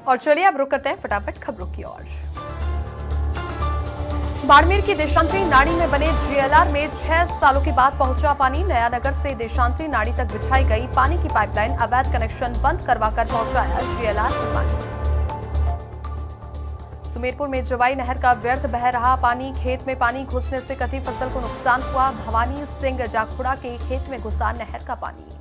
और चलिए अब रुक करते हैं फटाफट खबरों की ओर। बाड़मेर की देशांतरी नाड़ी में बने जीएलआर में 6 सालों के बाद पहुंचा पानी। नयानगर से देशांतरी नाड़ी तक बिछाई गई पानी की पाइपलाइन, अवैध कनेक्शन बंद करवाकर पहुंचाया जीएलआर में पानी। सुमेरपुर में जवाई नहर का व्यर्थ बह रहा पानी, खेत में पानी घुसने से कटी फसल को नुकसान हुआ। भवानी सिंह जाखुड़ा के खेत में घुसा नहर का पानी।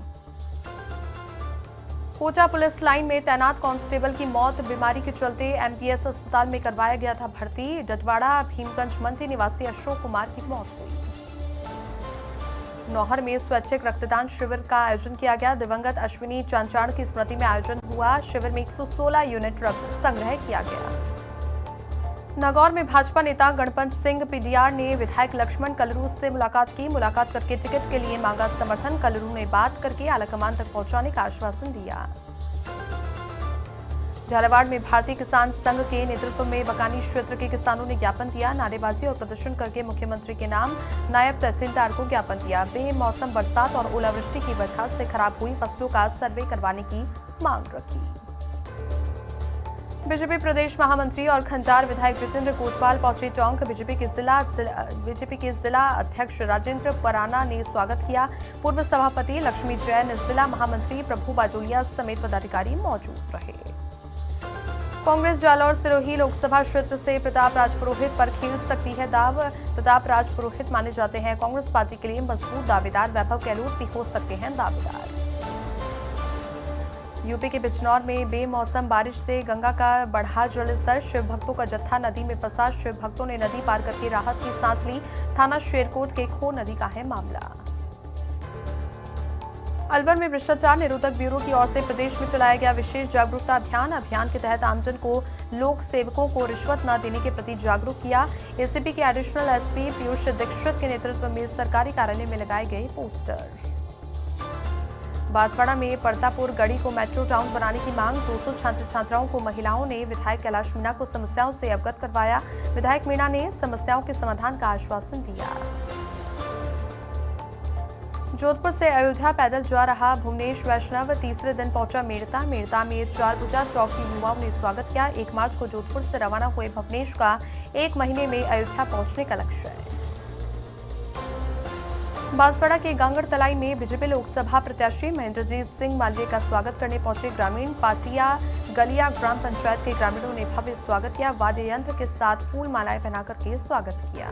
कोटा पुलिस लाइन में तैनात कांस्टेबल की मौत, बीमारी के चलते एमपीएस अस्पताल में करवाया गया था भर्ती। डडवाड़ा भीमगंज मंडी निवासी अशोक कुमार की मौत हुई। नौहर में स्वैच्छिक रक्तदान शिविर का आयोजन किया गया। दिवंगत अश्विनी चांचाड़ की स्मृति में आयोजन हुआ। शिविर में 116 यूनिट रक्त संग्रह किया गया। नागौर में भाजपा नेता गणपत सिंह पीडीआर ने विधायक लक्ष्मण कलरू से मुलाकात की। मुलाकात करके टिकट के लिए मांगा समर्थन। कलरू ने बात करके आलाकमान तक पहुंचाने का आश्वासन दिया। झालावाड़ में भारतीय किसान संघ के नेतृत्व में बकानी क्षेत्र के किसानों ने ज्ञापन दिया। नारेबाजी और प्रदर्शन करके मुख्यमंत्री के नाम नायब तहसीलदार को ज्ञापन दिया। बेमौसम बरसात और ओलावृष्टि की वजह से खराब हुई फसलों का सर्वे करवाने की मांग रखी। बीजेपी प्रदेश महामंत्री और खंडार विधायक जितेंद्र कोटवाल पहुंचे टोंक। बीजेपी के जिला अध्यक्ष राजेंद्र पराना ने स्वागत किया। पूर्व सभापति लक्ष्मी जैन, जिला महामंत्री प्रभु बाजोलिया समेत पदाधिकारी मौजूद रहे। कांग्रेस जालौर सिरोही लोकसभा क्षेत्र से प्रताप राजपुरोहित पर खेल सकती है दाव। प्रताप राजपुरोहित माने जाते हैं कांग्रेस पार्टी के लिए मजबूत दावेदार। वैभव गहलोत भी हो सकते हैं दावेदार। यूपी के बिजनौर में बेमौसम बारिश से गंगा का बढ़ा जलस्तर। शिव भक्तों का जत्था नदी में फंसा। शिव भक्तों ने नदी पार करके राहत की सांस ली। थाना शेरकोट के खो नदी का है मामला। अलवर में भ्रष्टाचार निरोधक ब्यूरो की ओर से प्रदेश में चलाया गया विशेष जागरूकता अभियान। अभियान के तहत आमजन को लोक सेवकों को रिश्वत न देने के प्रति जागरूक किया। एसीपी के एडिशनल एसपी पीयूष दीक्षित के नेतृत्व में सरकारी कार्यालय में लगाए गए पोस्टर। बांसवाड़ा में परतापुर गढ़ी को मेट्रो टाउन बनाने की मांग। 200 छात्र छात्राओं को महिलाओं ने विधायक कैलाश मीणा को समस्याओं से अवगत करवाया। विधायक मीणा ने समस्याओं के समाधान का आश्वासन दिया। जोधपुर से अयोध्या पैदल जा रहा भुवनेश वैष्णव तीसरे दिन पहुंचा मेड़ता। मेड़ता में 4 भुजा चौक की युवाओं ने स्वागत किया। 1 मार्च को जोधपुर से रवाना हुए भुवनेश का 1 महीने में अयोध्या पहुंचने का लक्ष्य है। बांसवाड़ा के गांगड़तलाई में बीजेपी लोकसभा प्रत्याशी महेंद्रजीत सिंह मालवीय का स्वागत करने पहुंचे ग्रामीण। पाटिया गलिया ग्राम पंचायत के ग्रामीणों ने भव्य स्वागत किया। वाद्य यंत्र के साथ फूल मालाएं बनाकर के स्वागत किया।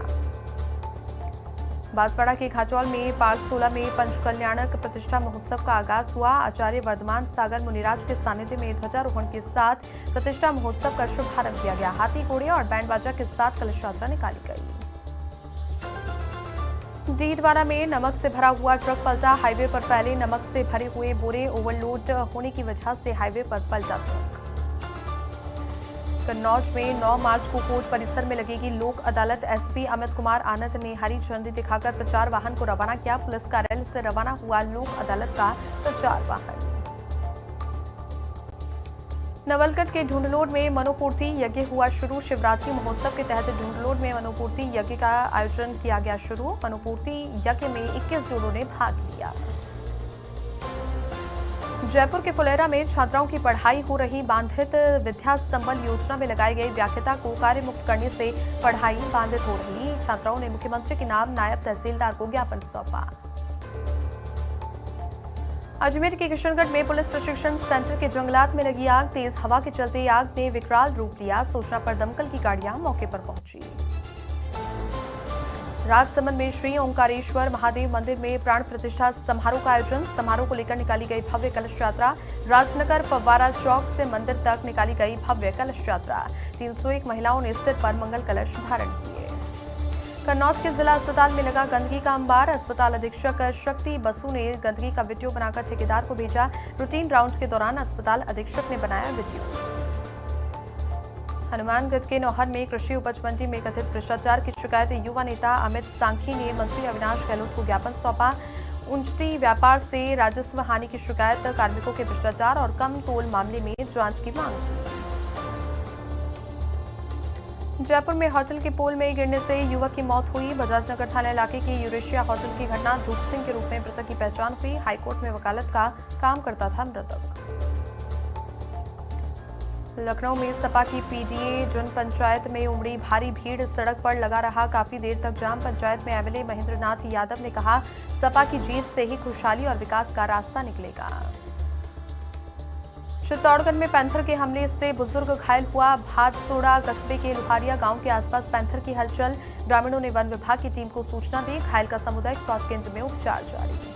बांसवाड़ा के खाचौल में पार्क 16 में पंचकल्याणक प्रतिष्ठा महोत्सव का आगाज हुआ। आचार्य वर्धमान सागर मुनिराज के सानिध्य में ध्वजारोहण के साथ प्रतिष्ठा महोत्सव का शुभारंभ किया गया। हाथी घोड़े और बैंड बाजा के साथ कलश यात्रा निकाली गई। डीडवाना में नमक से भरा हुआ ट्रक पलटा। हाईवे पर फैले नमक से भरे हुए बोरे ओवरलोड होने की वजह से हाईवे पर पलटा ट्रक। कन्नौज में 9 मार्च को कोर्ट परिसर में लगेगी लोक अदालत। एसपी अमित कुमार आनंद ने हरी झंडी दिखाकर प्रचार वाहन को रवाना किया। पुलिस कार्यालय से रवाना हुआ लोक अदालत का प्रचार वाहन। नवलगढ़ के ढूंढलोड में मनोपूर्ति यज्ञ हुआ शुरू। शिवरात्रि महोत्सव के तहत ढूंढलोड में मनोपूर्ति यज्ञ का आयोजन किया गया शुरू। मनोपूर्ति यज्ञ में 21 जोड़ों ने भाग लिया। जयपुर के फुलेरा में छात्राओं की पढ़ाई हो रही बाधित। विद्या संबल योजना में लगाई गई व्याख्याता को कार्य मुक्त करने से पढ़ाई बाधित हो रही। छात्राओं ने मुख्यमंत्री के नाम नायब तहसीलदार को ज्ञापन सौंपा। अजमेर के किशनगढ़ में पुलिस प्रशिक्षण सेंटर के जंगलात में लगी आग। तेज हवा के चलते आग ने विकराल रूप लिया। सूचना पर दमकल की गाड़ियां मौके पर पहुंची। राजसमंद में श्री ओंकारेश्वर महादेव मंदिर में प्राण प्रतिष्ठा समारोह का आयोजन। समारोह को लेकर निकाली गई भव्य कलश यात्रा। राजनगर फव्वारा चौक से मंदिर तक निकाली गई भव्य कलश यात्रा। 301 महिलाओं ने सिर पर मंगल कलश धारण किए। कन्नौज के जिला अस्पताल में लगा गंदगी का अंबार। अस्पताल अधीक्षक शक्ति बसु ने गंदगी का वीडियो बनाकर ठेकेदार को भेजा। रूटीन राउंड के दौरान अस्पताल अधीक्षक ने बनाया वीडियो। हनुमानगढ़ के नौहर में कृषि उपज मंडी में कथित भ्रष्टाचार की शिकायत। युवा नेता अमित सांघी ने मंत्री अविनाश गहलोत को ज्ञापन सौंपा। ऊंचती व्यापार से राजस्व हानि की शिकायत। कार्मिकों के भ्रष्टाचार और कम तोल मामले में जांच की मांग की। जयपुर में होटल के पोल में गिरने से युवक की मौत हुई। बजाज नगर थाना इलाके के यूरेशिया होटल की घटना। धूप सिंह के रूप में मृतक की पहचान हुई। हाईकोर्ट में वकालत का काम करता था मृतक। लखनऊ में सपा की पीडीए जन पंचायत में उमड़ी भारी भीड़, सड़क पर लगा रहा काफी देर तक जाम। पंचायत में एमएलए महेंद्र नाथ यादव ने कहा, सपा की जीत से ही खुशहाली और विकास का रास्ता निकलेगा। चित्तौड़गढ़ में पैंथर के हमले से बुजुर्ग घायल हुआ। भादसोड़ा कस्बे के लुहारिया गांव के आसपास पैंथर की हलचल, ग्रामीणों ने वन विभाग की टीम को सूचना दी। घायल का सामुदायिक स्वास्थ्य केंद्र में उपचार जारी।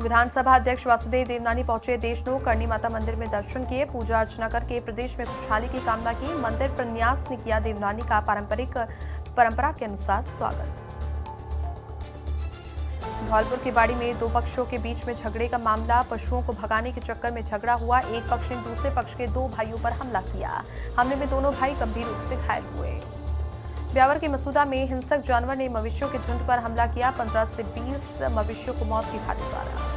विधानसभा अध्यक्ष वासुदेव देवनानी पहुंचे देशनोक, करणी माता मंदिर में दर्शन किए, पूजा अर्चना करके प्रदेश में खुशहाली की कामना की। मंदिर प्रन्यास ने किया देवनानी का परंपरा के अनुसार स्वागत। धौलपुर की बाड़ी में दो पक्षों के बीच में झगड़े का मामला, पशुओं को भगाने के चक्कर में झगड़ा हुआ। एक पक्ष ने दूसरे पक्ष के दो भाइयों पर हमला किया। हमले में दोनों भाई गंभीर रूप से घायल हुए। ब्यावर के मसूदा में हिंसक जानवर ने मवेशियों के झुंड पर हमला किया। 15 से 20 मवेशियों को मौत की घाट उतारा।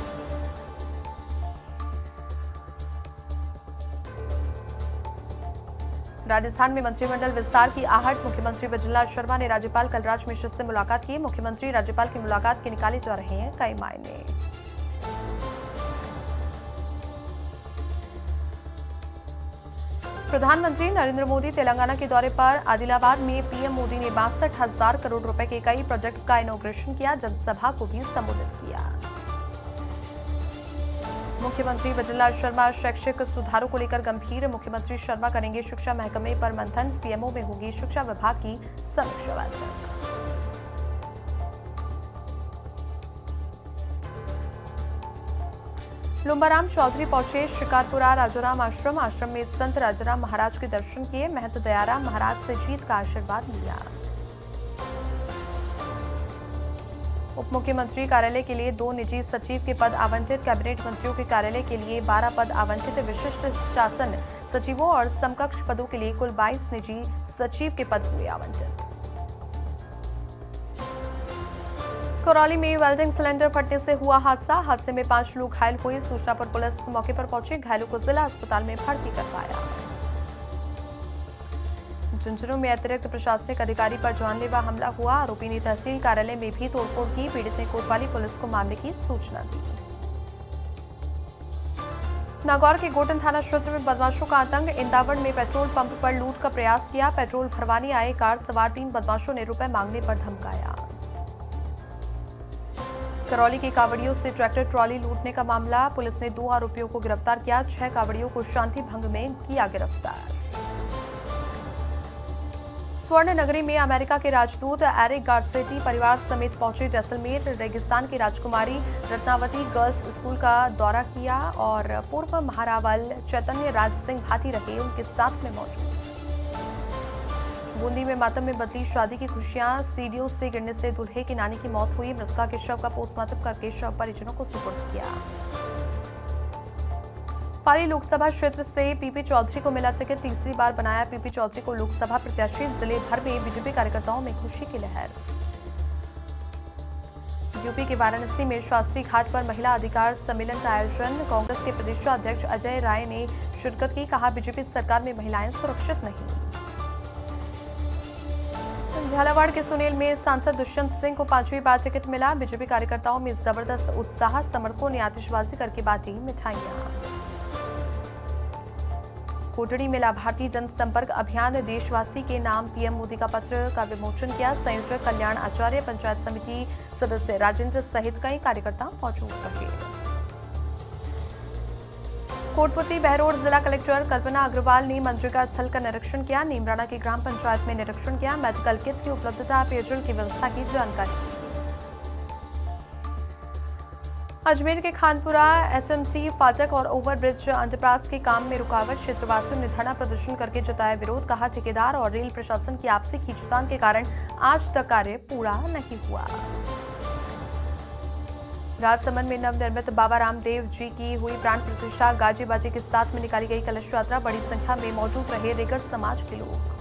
राजस्थान में मंत्रिमंडल विस्तार की आहट, मुख्यमंत्री वजुंधरा शर्मा ने राज्यपाल कलराज मिश्र से मुलाकात की। मुख्यमंत्री राज्यपाल की मुलाकात के निकाले जा रहे हैं कई मायने। प्रधानमंत्री नरेंद्र मोदी तेलंगाना के दौरे पर। आदिलाबाद में पीएम मोदी ने 62,000 करोड़ रुपए के कई प्रोजेक्ट्स का इनॉग्रेशन किया, जनसभा को भी संबोधित किया। मुख्यमंत्री वजुंधरा शर्मा शैक्षिक सुधारों को लेकर गंभीर, मुख्यमंत्री शर्मा करेंगे शिक्षा महकमे पर मंथन। सीएमओ में होगी शिक्षा विभाग की समीक्षा बैठक। लुम्बाराम चौधरी पहुंचे शिकारपुरा राजाराम आश्रम में संत राजाराम महाराज के दर्शन किए। महंत दयाराम महाराज से जीत का आशीर्वाद लिया। उप मुख्यमंत्री कार्यालय के लिए 2 निजी सचिव के पद आवंटित। कैबिनेट मंत्रियों के कार्यालय के लिए 12 पद आवंटित। विशिष्ट शासन सचिवों और समकक्ष पदों के लिए कुल 22 निजी सचिव के पद हुए आवंटित। करौली में वेल्डिंग सिलेंडर फटने से हुआ हादसे में 5 लोग घायल हुए। सूचना पर पुलिस मौके पर पहुंची, घायलों को जिला अस्पताल में भर्ती करवाया। झुंझुनू में अतिरिक्त प्रशासनिक अधिकारी पर जानलेवा हमला हुआ। आरोपी ने तहसील कार्यालय में भी तोड़फोड़ की। पीड़ित ने कोतवाली पुलिस को मामले की सूचना दी। नागौर के गोटन थाना क्षेत्र में बदमाशों का आतंक, इंदावड़ में पेट्रोल पंप पर लूट का प्रयास किया। पेट्रोल भरवाने आए कार सवार 3 बदमाशों ने रुपए मांगने पर धमकाया। करौली के कावड़ियों से ट्रैक्टर ट्रॉली लूटने का मामला, पुलिस ने 2 आरोपियों को गिरफ्तार किया। 6 कावड़ियों को शांति भंग में किया गिरफ्तार। स्वर्ण नगरी में अमेरिका के राजदूत एरिक गार्सेटी परिवार समेत पहुंचे जैसलमेर। रेगिस्तान की राजकुमारी रत्नावती गर्ल्स स्कूल का दौरा किया और पूर्व महारावल चैतन्य राज सिंह भाटी रहे उनके साथ में मौजूद। बूंदी में मातम में बदली शादी की खुशियां, सीढ़ियों से गिरने से दूल्हे की नानी की मौत हुई। मृतका के शव का पोस्टमार्टम करके शव परिजनों को सुपुर्द किया। पाली लोकसभा क्षेत्र से पीपी चौधरी को मिला टिकट, तीसरी बार बनाया पीपी चौधरी को लोकसभा प्रत्याशी। जिले भर में बीजेपी कार्यकर्ताओं में खुशी की लहर। यूपी के वाराणसी में शास्त्री घाट पर महिला अधिकार सम्मेलन का आयोजन, कांग्रेस के प्रदेशाध्यक्ष अजय राय ने शिरकत की। कहा, बीजेपी सरकार में महिलाएं सुरक्षित नहीं। झालावाड़ के सुनेल में सांसद दुष्यंत सिंह को 5वीं बार टिकट मिला। बीजेपी कार्यकर्ताओं में जबरदस्त उत्साह, समर्थकों ने आतिशबाजी करके बांटी मिठाइयां। कोटड़ी में लाभार्थी जनसंपर्क अभियान, देशवासी के नाम पीएम मोदी का पत्र का विमोचन किया। संयोजक कल्याण आचार्य, पंचायत समिति सदस्य राजेंद्र सहित कई कार्यकर्ता मौजूद रहे। कोटपुतली बहरोड जिला कलेक्टर कल्पना अग्रवाल ने मनरेगा स्थल का निरीक्षण किया। नीमराना की ग्राम पंचायत में निरीक्षण किया। मेडिकल किट की उपलब्धता, पेयजल की व्यवस्था की जानकारी। अजमेर के खानपुरा एचएमटी फाटक और ओवरब्रिज अंडरपास के काम में रुकावट, क्षेत्रवासियों ने धरना प्रदर्शन करके जताया विरोध। कहा, ठेकेदार और रेल प्रशासन की आपसी खींचतान के कारण आज तक कार्य पूरा नहीं हुआ। राजसमंद में नवनिर्मित बाबा रामदेव जी की हुई प्राण प्रतिष्ठा, गाजे बाजे के साथ में निकाली गई कलश यात्रा। बड़ी संख्या में मौजूद रहे रेगड़ समाज के लोग।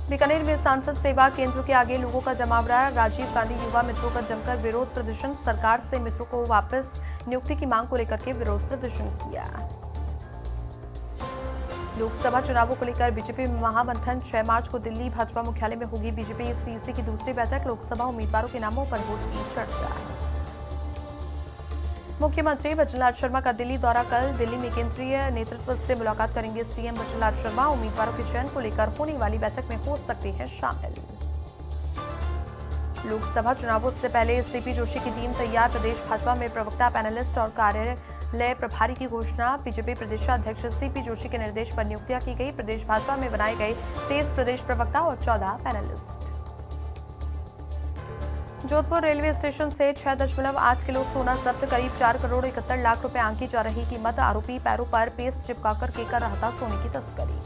बीकानेर में सांसद सेवा केंद्र के आगे लोगों का जमावड़ा, राजीव गांधी युवा मित्रों का जमकर विरोध प्रदर्शन। सरकार से मित्रों को वापस नियुक्ति की मांग को लेकर के विरोध प्रदर्शन किया। लोकसभा चुनावों को लेकर बीजेपी में महामंथन, 6 मार्च को दिल्ली भाजपा मुख्यालय में होगी बीजेपी सीईसी की दूसरी बैठक। लोकसभा उम्मीदवारों के नामों पर होगी चर्चा। मुख्यमंत्री बचनलाल शर्मा का दिल्ली दौरा कल। दिल्ली में केंद्रीय नेतृत्व से मुलाकात करेंगे सीएम बचनलाल शर्मा। उम्मीदवारों के चयन को लेकर होने वाली बैठक में हो सकते हैं शामिल। लोकसभा चुनावों से पहले सीपी जोशी की टीम तैयार। प्रदेश भाजपा में प्रवक्ता, पैनलिस्ट और कार्यालय प्रभारी की घोषणा। बीजेपी प्रदेशाध्यक्ष सीपी जोशी के निर्देश पर नियुक्तियां की गई। प्रदेश भाजपा में बनाए गए 23 प्रदेश प्रवक्ता और 14 पैनलिस्ट। जोधपुर रेलवे स्टेशन से 6.8 किलो सोना जब्त। करीब 4 करोड़ 71 लाख रुपए आंकी जा रही कीमत। आरोपी पैरों पर पेस्ट चिपकाकर कर रहा था सोने की तस्करी।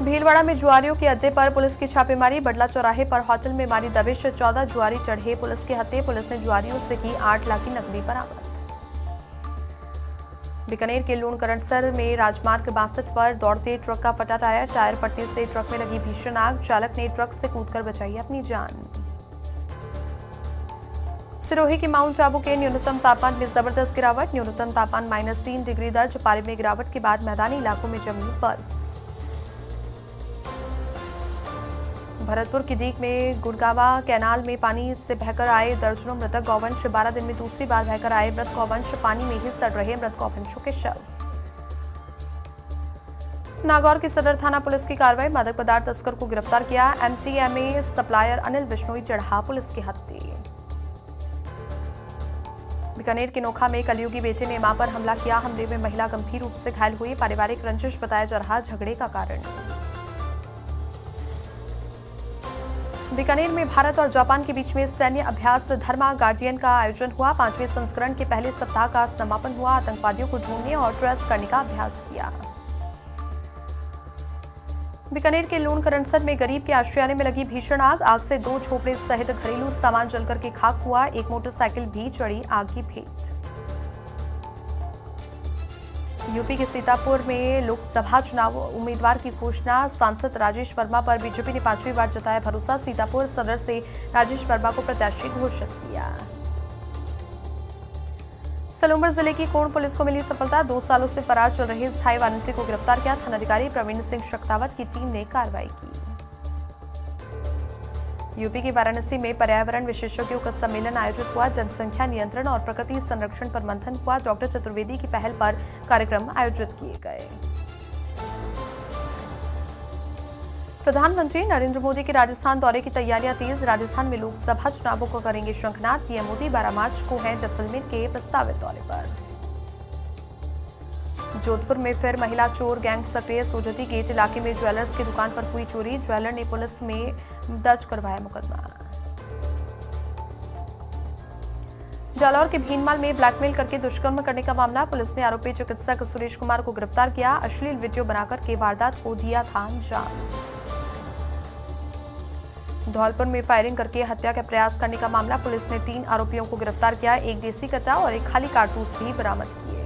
भीलवाड़ा में जुआरियों के अड्डे पर पुलिस की छापेमारी। बडला चौराहे पर होटल में मारी दबिश। 14 जुआरी चढ़े पुलिस के हत्थे। पुलिस ने जुआरियों से की 8 लाख की नकदी बरामद। बीकानेर के लूणकरणसर में राजमार्ग 62 पर दौड़ते ट्रक का फटा टायर। टायर फटने से ट्रक में लगी भीषण आग। चालक ने ट्रक से कूदकर बचाई अपनी जान। सिरोही के माउंट आबू के न्यूनतम तापमान में जबरदस्त गिरावट। न्यूनतम तापमान -3 डिग्री दर्ज। पारे में गिरावट के बाद मैदानी इलाकों में जमी बर्फ। भरतपुर की डीग में गुड़गावा कैनाल में पानी से बहकर आए दर्जनों मृतक गौवंश। 12 दिन में दूसरी बार बहकर आए मृत गौवंश। पानी में ही सड़ रहे मृत गौवंशों के शव। नागौर की सदर थाना पुलिस की कार्रवाई। मादक पदार्थ तस्कर को गिरफ्तार किया। एमटीएमए सप्लायर अनिल बिश्नोई चढ़ा पुलिस के हत्थे। बीकानेर के नोखा में कलयुगी बेटे ने मां पर हमला किया। हमले में महिला गंभीर रूप से घायल हुई। पारिवारिक रंजिश बताया जा रहा झगड़े का कारण। बीकानेर में भारत और जापान के बीच में सैन्य अभ्यास धर्मा गार्डियन का आयोजन हुआ। 5वें संस्करण के पहले सप्ताह का समापन हुआ। आतंकवादियों को ढूंढने और ट्रेस करने का अभ्यास किया। बीकानेर के लूणकरणसर में गरीब के आश्रयालय में लगी भीषण आग। आग से 2 झोपड़े सहित घरेलू सामान जलकर के खाक हुआ। एक मोटरसाइकिल भी चढ़ी आग की भेंट। यूपी के सीतापुर में लोकसभा चुनाव उम्मीदवार की घोषणा। सांसद राजेश वर्मा पर बीजेपी ने 5वीं बार जताया भरोसा। सीतापुर सदर से राजेश वर्मा को प्रत्याशी घोषित किया। सलूंबर जिले की कोण पुलिस को मिली सफलता। 2 सालों से फरार चल रहे स्थायी वारंटी को गिरफ्तार किया। थानाधिकारी प्रवीण सिंह शक्तावत की टीम ने कार्रवाई की। यूपी के वाराणसी में पर्यावरण विशेषज्ञों का सम्मेलन आयोजित हुआ। जनसंख्या नियंत्रण और प्रकृति संरक्षण पर मंथन हुआ। डॉक्टर चतुर्वेदी की पहल पर कार्यक्रम आयोजित किए गए। प्रधानमंत्री नरेंद्र मोदी के राजस्थान दौरे की तैयारियां तेज। राजस्थान में लोकसभा चुनावों को करेंगे शंखनाद। पीएम मोदी 12 मार्च को हैं जैसलमेर के प्रस्तावित दौरे पर। जोधपुर में फिर महिला चोर गैंग सक्रिय। सोजती गेट इलाके में ज्वेलर्स की दुकान पर हुई चोरी। ज्वेलर ने पुलिस में दर्ज करवाया मुकदमा। जालौर के भीनमाल में ब्लैकमेल करके दुष्कर्म करने का मामला। पुलिस ने आरोपी चिकित्सक सुरेश कुमार को गिरफ्तार किया। अश्लील वीडियो बनाकर के वारदात को दिया था अंजाम। धौलपुर में फायरिंग करके हत्या का प्रयास करने का मामला। पुलिस ने 3 आरोपियों को गिरफ्तार किया। एक देसी कट्टा और एक खाली कारतूस भी बरामद किए।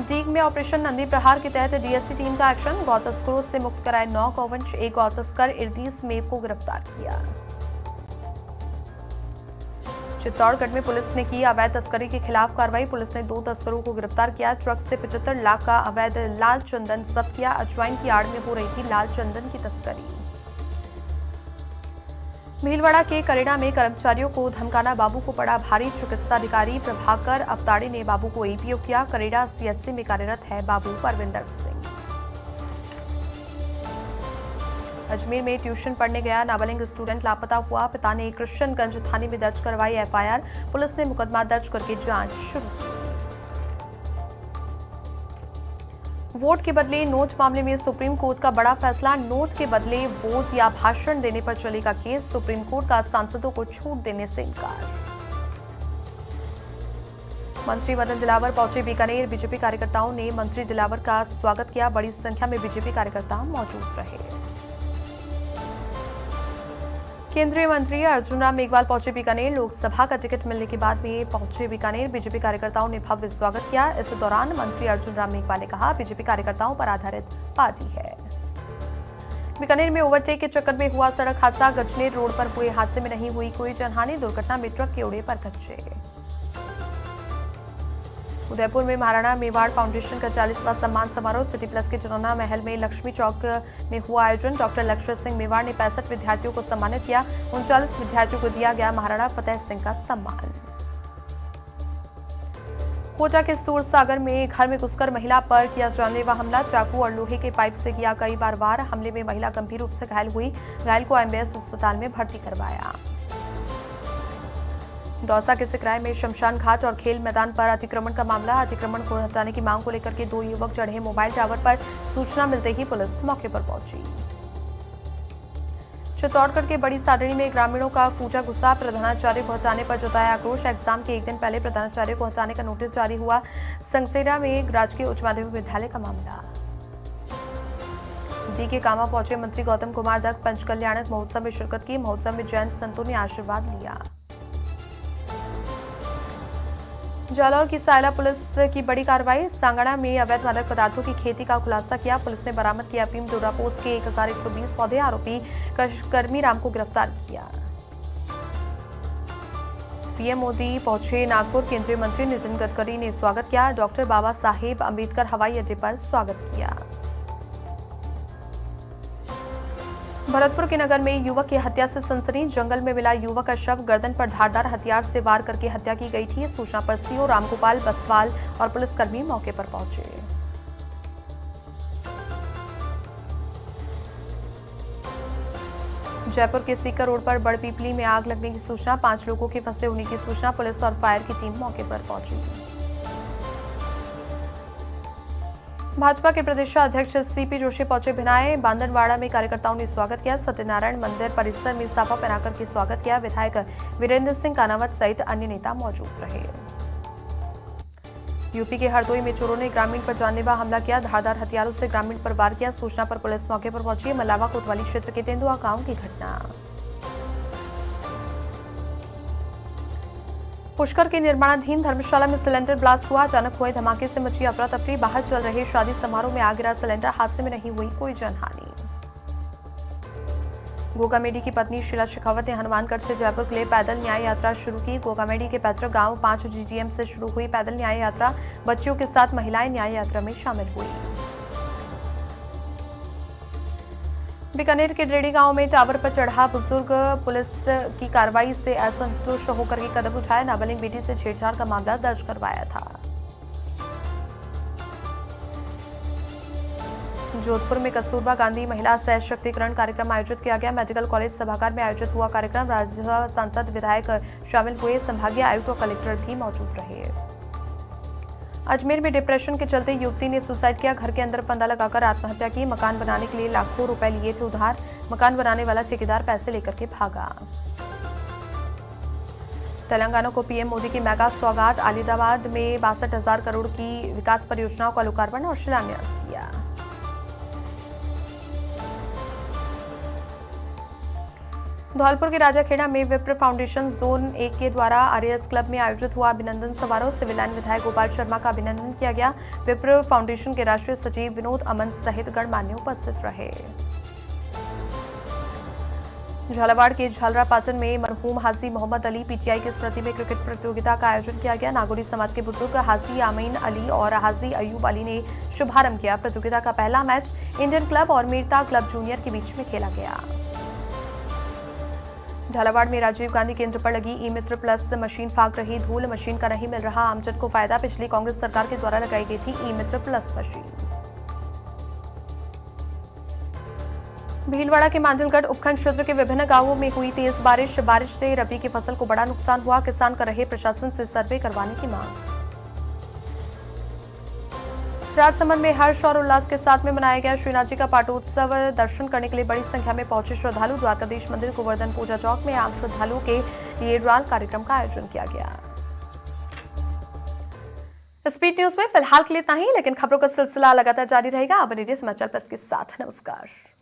डीग में ऑपरेशन नंदी प्रहार के तहत डीएसटी टीम का एक्शन। गौ तस्करों से मुक्त कराए 9 गौवंश। एक गौ तस्कर इर्दीस मेव को गिरफ्तार किया। चित्तौड़गढ़ में पुलिस ने की अवैध तस्करी के खिलाफ कार्रवाई। पुलिस ने 2 तस्करों को गिरफ्तार किया। ट्रक से 75 लाख का अवैध लाल चंदन जब्त किया। अजवाइन की आड़ में हो रही थी लाल चंदन की तस्करी। भीलवाड़ा के करेड़ा में कर्मचारियों को धमकाना बाबू को पड़ा भारी। चिकित्सा अधिकारी प्रभाकर अवताड़े ने बाबू को एपीओ किया। करेड़ा सीएचसी में कार्यरत है बाबू परविंदर सिंह। अजमेर में ट्यूशन पढ़ने गया नाबालिग स्टूडेंट लापता हुआ। पिता ने कृष्णगंज थाने में दर्ज करवाई एफआईआर। पुलिस ने मुकदमा दर्ज करके जांच शुरू की। वोट के बदले नोट मामले में सुप्रीम कोर्ट का बड़ा फैसला। नोट के बदले वोट या भाषण देने पर चलेगा केस। सुप्रीम कोर्ट का सांसदों को छूट देने से इनकार। मंत्री मदन दिलावर पहुंचे बीकानेर। बीजेपी कार्यकर्ताओं ने मंत्री दिलावर का स्वागत किया। बड़ी संख्या में बीजेपी कार्यकर्ता मौजूद रहे। केंद्रीय मंत्री अर्जुन राम मेघवाल पहुंचे बीकानेर। लोकसभा का टिकट मिलने के बाद में पहुंचे बीकानेर। बीजेपी कार्यकर्ताओं ने भव्य स्वागत किया। इस दौरान मंत्री अर्जुन राम मेघवाल ने कहा, बीजेपी कार्यकर्ताओं पर आधारित पार्टी है। बीकानेर में ओवरटेक के चक्कर में हुआ सड़क हादसा। गजनेर रोड पर हुए हादसे में नहीं हुई कोई जनहानि। दुर्घटना में ट्रक के उड़े पर कच्चे। उदयपुर में महाराणा मेवाड़ फाउंडेशन का 40वां सम्मान समारोह सिटी प्लस के जनौना महल में लक्ष्मी चौक में हुआ आयोजन। डॉक्टर लक्ष्य सिंह मेवाड़ ने 65 विद्यार्थियों को सम्मानित किया। 39 विद्यार्थियों को दिया गया महाराणा फतेह सिंह का सम्मान। कोटा के सूरसागर में घर में घुसकर महिला पर किया जानलेवा हमला। चाकू और लोहे के पाइप से किया कई बार वार। हमले में महिला गंभीर रूप से घायल हुई। घायल को एमबीएस अस्पताल में भर्ती करवाया। दौसा के सिकराय में शमशान घाट और खेल मैदान पर अतिक्रमण का मामला। अतिक्रमण को हटाने की मांग को लेकर के 2 युवक चढ़े मोबाइल टावर पर। सूचना मिलते ही पुलिस मौके पर पहुंची। चित्तौड़गढ़ के बड़ी सादड़ी में ग्रामीणों का फूटा गुस्सा। प्रधानाचार्य को हटाने पर जताया आक्रोश। एग्जाम के एक दिन पहले प्रधानाचार्य को हटाने का नोटिस जारी हुआ। संगसेरा में राजकीय उच्च माध्यमिक विद्यालय का मामला। डी के कामा पहुंचे मंत्री गौतम कुमार दत्त। पंचकल्याणक महोत्सव में शिरकत की। महोत्सव में जैन संतों ने आशीर्वाद लिया। जालौर की सायला पुलिस की बड़ी कार्रवाई। सांगड़ा में अवैध मादक पदार्थों की खेती का खुलासा किया। पुलिस ने बरामद किया अफीम। डोडा पोस्ट के 1120 पौधे। आरोपी कर्मी राम को गिरफ्तार किया। पीएम मोदी पहुंचे नागपुर। केंद्रीय मंत्री नितिन गडकरी ने स्वागत किया। डॉक्टर बाबा साहेब अंबेडकर हवाई अड्डे पर स्वागत किया। भरतपुर के नगर में युवक की हत्या से सनसनी। जंगल में मिला युवक का शव। गर्दन पर धारदार हथियार से वार करके हत्या की गई थी। सूचना पर सीओ रामगोपाल बसवाल और पुलिसकर्मी मौके पर पहुंचे। जयपुर के सीकर रोड पर बड़पीपली में आग लगने की सूचना। 5 लोगों के फंसे होने की सूचना। पुलिस और फायर की टीम मौके पर पहुंची। भाजपा के प्रदेश अध्यक्ष सीपी जोशी पहुंचे भिनाए। बांदनवाड़ा में कार्यकर्ताओं ने स्वागत किया। सत्यनारायण मंदिर परिसर में साफा पहनाकर के स्वागत किया। विधायक वीरेंद्र सिंह कानावत सहित अन्य नेता मौजूद रहे। यूपी के हरदोई में चोरों ने ग्रामीण पर जानलेवा हमला किया। धारदार हथियारों से ग्रामीण पर वार किया। सूचना पर पुलिस मौके पर पहुंची। मलावा कोतवाली क्षेत्र के तेंदुआ गांव की घटना। पुष्कर के निर्माणाधीन धर्मशाला में सिलेंडर ब्लास्ट हुआ। अचानक हुए धमाके से मची अफरा तफरी। बाहर चल रहे शादी समारोह में आग गिरा सिलेंडर। हादसे में नहीं हुई कोई जनहानि। गोगामेडी की पत्नी शीला शेखावत ने हनुमानगढ़ से जयपुर के लिए पैदल न्याय यात्रा शुरू की। गोगामेडी के पैतृक गांव 5 जीजीएम से शुरू हुई पैदल न्याय यात्रा। बच्चियों के साथ महिलाएं न्याय यात्रा में शामिल हुई। बीकानेर के ड्रेडी गांव में टावर पर चढ़ा बुजुर्ग। पुलिस की कार्रवाई से असंतुष्ट होकर के कदम उठाए। नाबालिग बेटी से छेड़छाड़ का मामला दर्ज करवाया था। जोधपुर में कस्तूरबा गांधी महिला सशक्तिकरण कार्यक्रम आयोजित किया गया। मेडिकल कॉलेज सभागार में आयोजित हुआ कार्यक्रम। राज्यसभा सांसद विधायक शामिल हुए। संभागीय आयुक्त और कलेक्टर भी मौजूद रहे। अजमेर में डिप्रेशन के चलते युवती ने सुसाइड किया। घर के अंदर फंदा लगाकर आत्महत्या की। मकान बनाने के लिए लाखों रुपए लिए थे उधार। मकान बनाने वाला ठेकेदार पैसे लेकर के भागा। तेलंगाना को पीएम मोदी की मेगा सौगात। आलिदाबाद में 62,000 करोड़ की विकास परियोजनाओं का लोकार्पण और शिलान्यास किया। धौलपुर के राजाखेड़ा में विप्र फाउंडेशन जोन 1 के द्वारा आरएएस क्लब में आयोजित हुआ अभिनंदन समारोह। सिविल लाइन विधायक गोपाल शर्मा का अभिनंदन किया गया। विप्र फाउंडेशन के राष्ट्रीय सचिव विनोद अमन सहित गणमान्य उपस्थित रहे। झालावाड़ के झालरापाटन में मरहूम हाजी मोहम्मद अली पीटीआई की स्मृति में क्रिकेट प्रतियोगिता का आयोजन किया गया। नागौरी समाज के बुजुर्ग हाजी आमीन अली और हाजी अयूब अली ने शुभारंभ किया। प्रतियोगिता का पहला मैच इंडियन क्लब और मीरता क्लब जूनियर के बीच में खेला गया। झालावाड़ में राजीव गांधी केंद्र पर लगी ई मित्र प्लस मशीन फाक रही धूल। मशीन का नहीं मिल रहा आमजन को फायदा। पिछली कांग्रेस सरकार के द्वारा लगाई गई थी ई मित्र प्लस मशीन। भीलवाड़ा के मांजलगढ़ उपखंड क्षेत्र के विभिन्न गांवों में हुई तेज बारिश। बारिश से रबी की फसल को बड़ा नुकसान हुआ। किसान कर रहे प्रशासन से सर्वे करवाने की मांग। राजसमंद में हर्ष और उल्लास के साथ में मनाया गया श्रीनाथ जी का पाटोत्सव। दर्शन करने के लिए बड़ी संख्या में पहुंचे श्रद्धालु। द्वारकाधीश मंदिर गोवर्धन पूजा चौक में आम श्रद्धालुओं के लिए राल कार्यक्रम का आयोजन किया गया। स्पीड न्यूज में फिलहाल के लिए इतना ही, लेकिन खबरों का सिलसिला लगातार जारी रहेगा। अब समाचार प्लस के साथ नमस्कार।